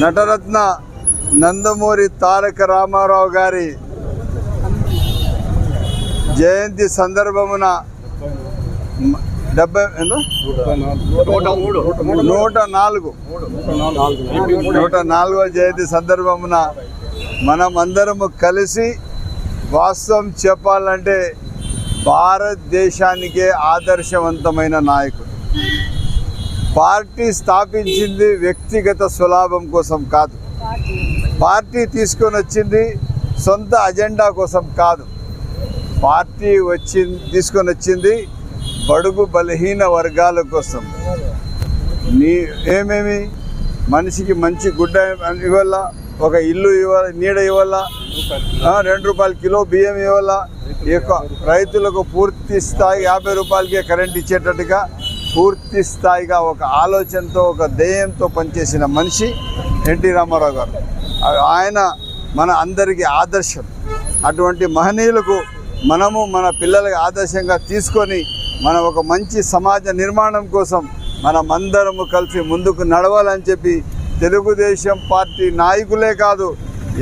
నటరత్న నందమూరి తారక రామారావు గారి జయంతి సందర్భమున 104వ జయంతి సందర్భమున మనమందరము కలిసి వాస్తవం చెప్పాలంటే భారతదేశానికే ఆదర్శవంతమైన నాయకుడు. పార్టీ స్థాపించింది వ్యక్తిగత స్వలాభం కోసం కాదు, పార్టీ తీసుకొని వచ్చింది సొంత అజెండా కోసం కాదు. పార్టీ తీసుకొని వచ్చింది బడుగు బలహీన వర్గాల కోసం. ఏమేమి మనిషికి మంచి గుడ్డ ఇవ్వాల, ఒక ఇల్లు ఇవ్వాల, నీడ ఇవ్వాల, 2 రూపాయల కిలో బియ్యం ఇవ్వాల, రైతులకు పూర్తి స్థాయి 50 రూపాయలకే కరెంట్ ఇచ్చేటట్టుగా పూర్తి స్థాయిగా ఒక ఆలోచనతో ఒక ధ్యేయంతో పనిచేసిన మనిషి ఎన్టీ రామారావు గారు. ఆయన మన అందరికీ ఆదర్శం. అటువంటి మహనీయులకు మనము మన పిల్లలకి ఆదర్శంగా తీసుకొని మనం ఒక మంచి సమాజ నిర్మాణం కోసం మనమందరము కలిసి ముందుకు నడవాలని చెప్పి తెలుగుదేశం పార్టీ నాయకులే కాదు,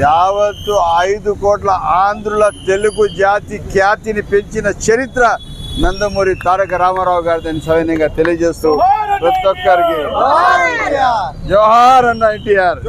యావత్తు 5 కోట్ల ఆంధ్రుల తెలుగు జాతి ఖ్యాతిని పెంచిన చరిత్ర నందమూరి తారక రామారావు గారిని సవినయంగా తెలియజేస్తూ ప్రతి ఒక్కరికి జోహార్ అన్న ఎన్టీఆర్.